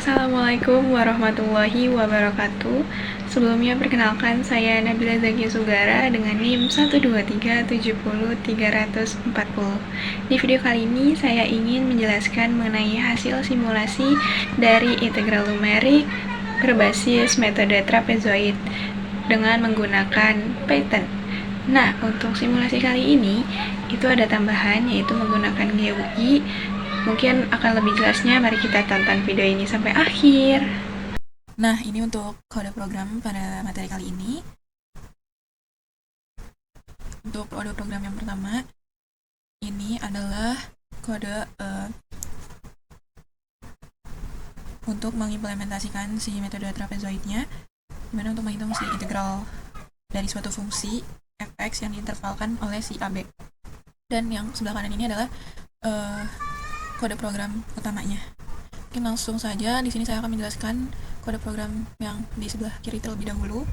Assalamualaikum warahmatullahi wabarakatuh. Sebelumnya perkenalkan saya Nabila Zakia Sugara dengan NIM 123700340. Di video kali ini saya ingin menjelaskan mengenai hasil simulasi dari integral numerik berbasis metode trapezoid dengan menggunakan Python. Nah, untuk simulasi kali ini itu ada tambahan yaitu menggunakan GUI. Mungkin akan lebih jelasnya, mari kita tonton video ini sampai akhir. Nah, ini untuk kode program pada materi kali ini. Untuk kode program yang pertama, ini adalah kode untuk mengimplementasikan si metode trapezoidnya, dimana untuk menghitung si integral dari suatu fungsi fx yang diintervalkan oleh si AB. Dan yang sebelah kanan ini adalah kode program utamanya. Oke, langsung saja di sini saya akan menjelaskan kode program yang di sebelah kiri terlebih dahulu.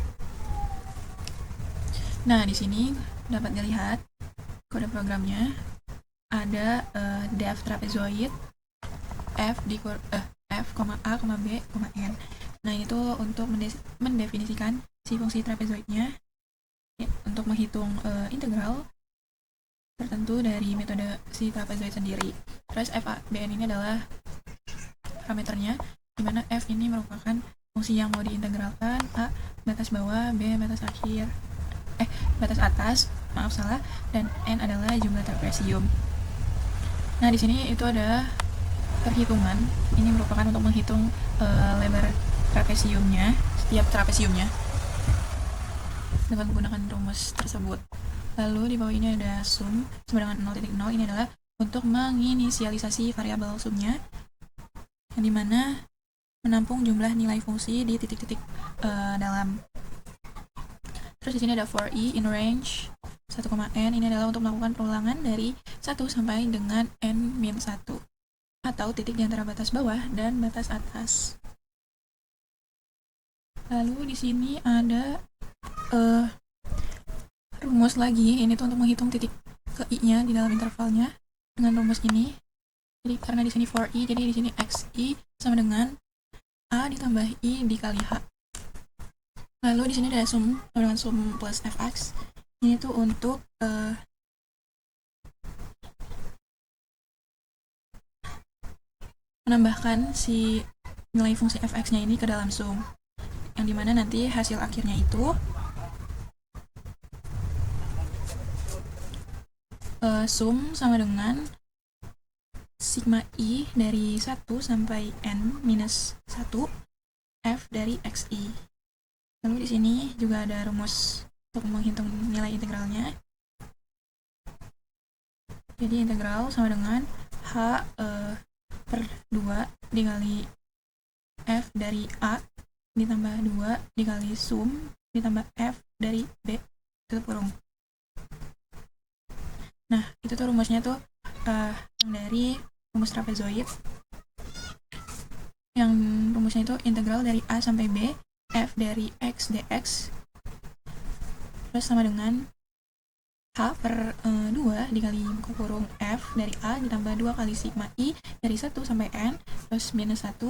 Nah, di sini dapat dilihat kode programnya ada def trapezoid f di f, a, b, n. Nah, itu untuk mendefinisikan si fungsi trapezoidnya ya, untuk menghitung integral tertentu dari metode si trapezoid sendiri. Terus f, a, b, n ini adalah parameternya, di mana f ini merupakan fungsi yang mau diintegralkan, a batas bawah, b batas atas, dan n adalah jumlah trapesium. Nah, di sini itu ada perhitungan. Ini merupakan untuk menghitung lebar trapesiumnya, setiap trapesiumnya dengan menggunakan rumus tersebut. Lalu di bawah ini ada sum sama dengan 0.0. Ini adalah untuk menginisialisasi variabel sumnya, yang dimana menampung jumlah nilai fungsi di titik-titik dalam. Terus di sini ada for i in range 1,n. Ini adalah untuk melakukan perulangan dari 1 sampai dengan n-1 atau titik di antara batas bawah dan batas atas. Lalu di sini ada rumus lagi. Ini tuh untuk menghitung titik ke i-nya di dalam intervalnya dengan rumus ini. Jadi karena di sini for i, jadi di sini xi sama dengan a ditambah i dikali h. Lalu di sini ada sum dengan sum plus fx. Ini tuh untuk menambahkan si nilai fungsi fx-nya ini ke dalam sum, yang dimana nanti hasil akhirnya itu sum sama dengan sigma i dari 1 sampai n minus 1 f dari xi. Lalu di sini juga ada rumus untuk menghitung nilai integralnya. Jadi integral sama dengan h per 2 dikali f dari a ditambah 2 dikali sum ditambah f dari b tutup kurung. Nah, itu tuh rumusnya tuh yang dari rumus trapezoid, yang rumusnya itu integral dari a sampai b f dari x dx terus sama dengan h per 2 dikali buka kurung f dari a ditambah 2 kali sigma i dari 1 sampai n terus minus 1,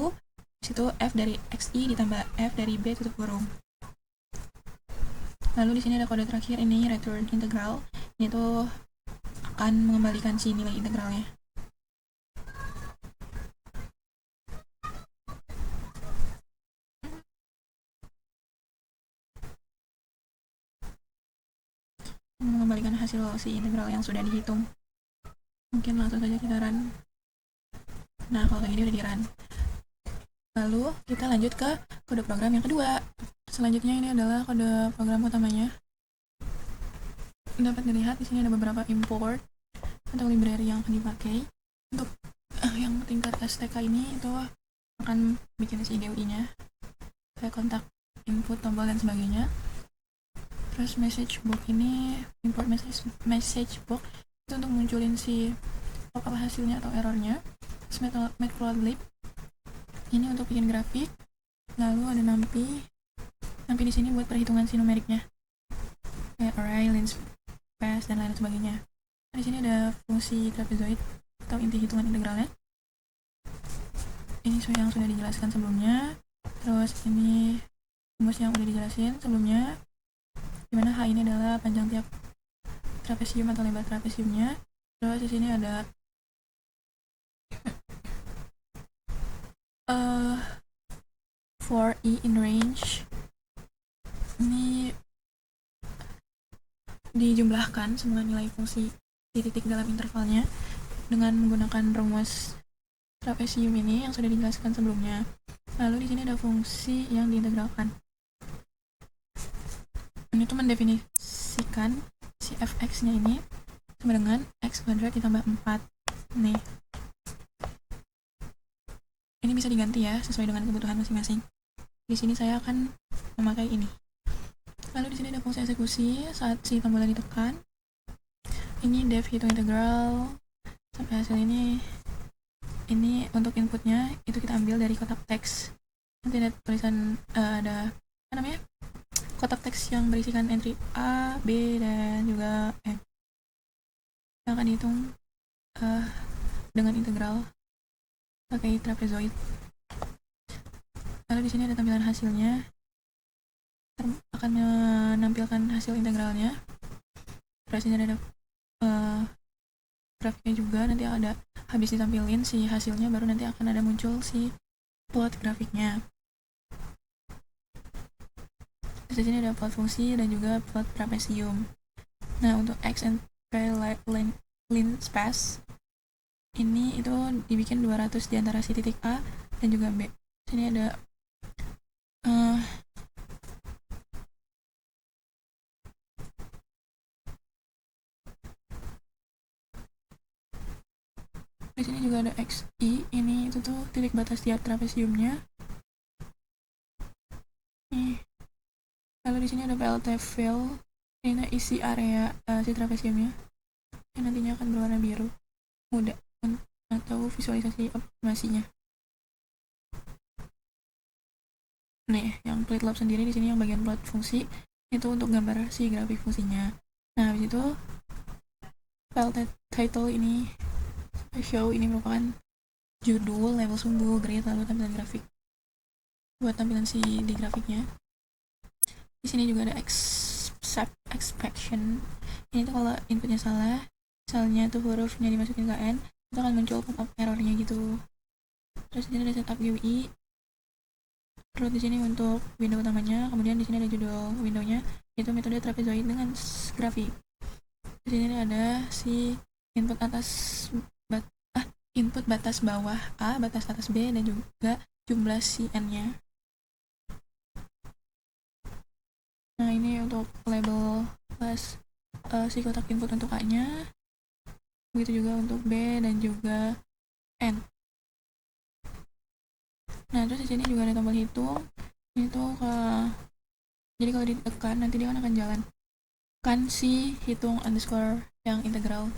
situ f dari xi ditambah f dari b tutup kurung. Lalu di sini ada kode terakhir, ini return integral. Ini tuh akan mengembalikan si nilai integralnya. Mengembalikan hasil si integral yang sudah dihitung. Mungkin langsung saja kita run. Nah, kalau kayak gini udah di run. Lalu kita lanjut ke kode program yang kedua. Selanjutnya ini adalah kode program utamanya. Dapat dilihat di sini ada beberapa import atau library yang akan dipakai. Untuk yang tingkat STK ini itu akan bikin si GUI-nya, kayak kontak, input, tombol dan sebagainya. Terus message book ini, import message book itu untuk munculin si apa hasilnya atau errornya. Terus matplotlib ini untuk bikin grafik. Lalu ada numpy di sini buat perhitungan si numeriknya, kayak array, length, space dan lain sebagainya. Di sini ada fungsi trapezoid atau inti hitungan integralnya. ini yang sudah dijelaskan sebelumnya, terus ini rumus yang udah dijelasin sebelumnya, dimana H ini adalah panjang tiap trapesium atau lebar trapesiumnya. Terus di sini ada for E in range, ini dijumlahkan semua nilai fungsi di titik dalam intervalnya dengan menggunakan rumus trapesium ini yang sudah dijelaskan sebelumnya. Lalu di sini ada fungsi yang diintegralkan. Ini tuh mendefinisikan si fx-nya ini sama dengan x kuadrat ditambah 4. Nih. Ini bisa diganti ya sesuai dengan kebutuhan masing-masing. Di sini saya akan memakai ini. Lalu di sini ada fungsi eksekusi saat si tombolnya ditekan. Ini def hitung integral sampai hasil ini. Ini untuk inputnya itu kita ambil dari kotak teks. Nanti ada tulisan ada apa namanya? Kotak teks yang berisikan entry A, B, dan juga N. Yang akan dihitung dengan integral pakai trapezoid. Lalu di sini ada tampilan hasilnya. Akan menampilkan hasil integralnya. Terus ini ada grafiknya juga, nanti ada habis ditampilin si hasilnya baru nanti akan ada muncul si plot grafiknya. Di sini ada plot fungsi dan juga plot trapesium. Nah, untuk x and y line space ini itu dibikin 200 di antara si titik A dan juga B. Sini ada di sini juga ada xi, ini itu tuh titik batas tiap trapesiumnya. Nih. Lalu di sini ada PLT fill, ini isi area si trapesiumnya yang nantinya akan berwarna biru muda atau visualisasi optimasinya. Nih, yang plot lab sendiri di sini yang bagian plot fungsi itu untuk gambar si grafik fungsinya. Nah, habis itu PLT title ini show, ini merupakan judul, level sumbu, grade, lalu tampilan grafik. Buat tampilan si di grafiknya. Di sini juga ada exception. Ini tuh kalau inputnya salah, misalnya tuh hurufnya dimasukin ke N, itu akan muncul pop-up errornya gitu. Terus di sini ada setup GUI. Terus di sini untuk window utamanya, kemudian di sini ada judul windownya, itu metode trapezoid dengan grafik. Di sini ada si input input batas bawah A, batas atas B, dan juga jumlah si N-nya. Nah, ini untuk label plus si kotak input untuk A-nya. Begitu juga untuk B dan juga N. Nah, terus di sini juga ada tombol hitung. Ini tuh jadi kalau ditekan nanti dia akan jalan. Kan si hitung underscore yang integral.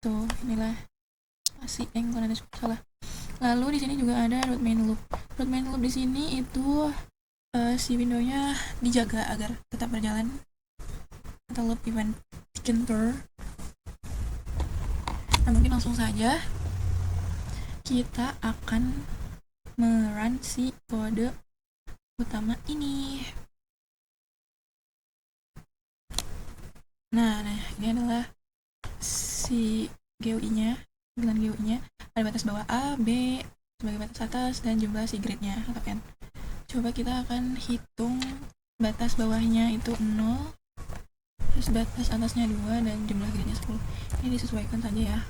Tuh, inilah pasti bukan ada salah. Lalu di sini juga ada root main loop. Root main loop di sini itu si windownya dijaga agar tetap berjalan atau loop event counter. Nah, mungkin langsung saja kita akan merun si kode utama ini. Nah, ini adalah si GUI-nya, dengan GUI-nya ada batas bawah A, B sebagai batas atas dan jumlah si grid-nya atau N. Coba kita akan hitung batas bawahnya itu 0, terus batas atasnya 2 dan jumlah gridnya 10. Ini disesuaikan saja ya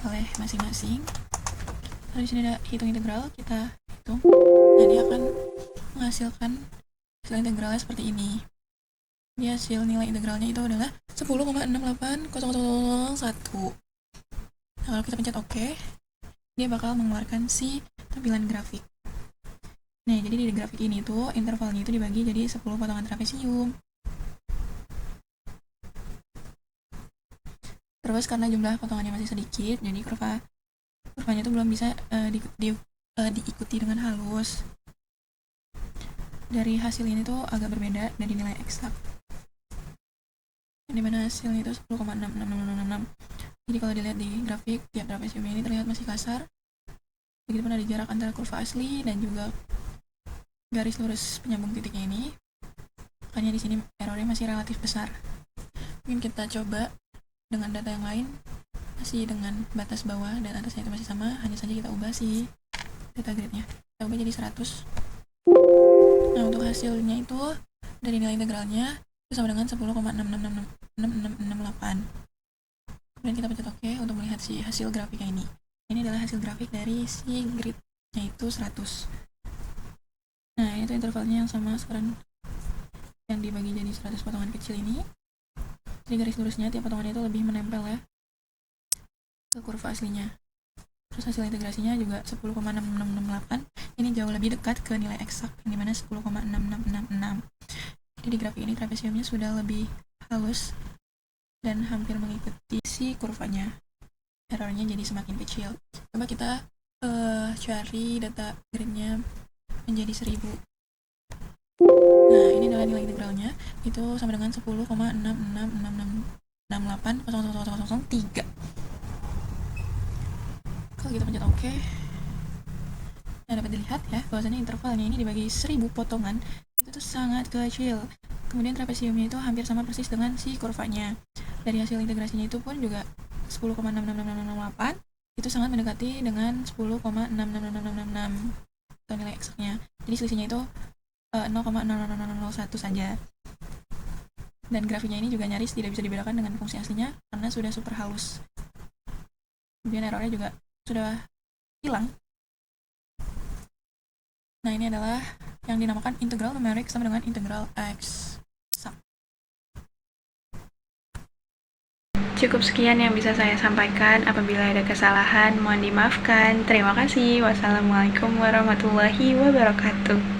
oleh masing-masing. Lalu di sini ada hitung integral, kita hitung. Nah, dia akan menghasilkan hasil integralnya seperti ini. Dia hasil nilai integralnya itu adalah 10,68001. Nah, kalau kita pencet OK, dia bakal mengeluarkan si tampilan grafik. Nah, jadi di grafik ini tuh intervalnya itu dibagi jadi 10 potongan trapesium. Terus karena jumlah potongannya masih sedikit, jadi kurvanya itu belum bisa diikuti dengan halus. Dari hasil ini tuh agak berbeda dari nilai eksak. Di mana hasilnya itu 10,66666. Jadi kalau dilihat di grafik tiap trapesium ini terlihat masih kasar. Begitupun ada jarak antara kurva asli dan juga garis lurus penyambung titiknya ini. Makanya di sini errornya masih relatif besar. Mungkin kita coba dengan data yang lain, masih dengan batas bawah dan atasnya itu masih sama, hanya saja kita ubah si data grid-nya. Kita ubah jadi 100. Nah, untuk hasilnya itu dari nilai integralnya itu sama dengan 10,666668. Kemudian kita pencet OK untuk melihat si hasil grafiknya ini. Ini adalah hasil grafik dari si grid-nya itu 100. Nah, itu intervalnya yang sama sekarang, yang dibagi jadi 100 potongan kecil ini. Jadi garis lurusnya tiap potongannya itu lebih menempel ya ke kurva aslinya. Terus hasil integrasinya juga 10,6668. Ini jauh lebih dekat ke nilai eksak, yang dimana 10,6666. Jadi di grafik ini trapesiumnya sudah lebih halus dan hampir mengikuti si kurvanya. Errornya jadi semakin kecil. Coba kita cari data gridnya menjadi 1000. Nah, ini adalah nilai integralnya. Itu sama dengan 10,666668,00003. Kalau kita pencet OK, nah dapat dilihat ya bahwasanya intervalnya ini dibagi 1000 potongan itu tuh sangat kecil. Kemudian trapesiumnya itu hampir sama persis dengan si kurvanya. Dari hasil integrasinya itu pun juga 10,666668 itu sangat mendekati dengan 10,666666 atau nilai eksaknya. Jadi selisihnya itu 0,00001 saja. Dan grafiknya ini juga nyaris tidak bisa dibedakan dengan fungsi aslinya karena sudah super halus. Kemudian errornya juga sudah hilang. Nah, ini adalah yang dinamakan integral numerik sama dengan integral x. Cukup sekian yang bisa saya sampaikan. Apabila ada kesalahan, mohon dimaafkan. Terima kasih. Wassalamualaikum warahmatullahi wabarakatuh.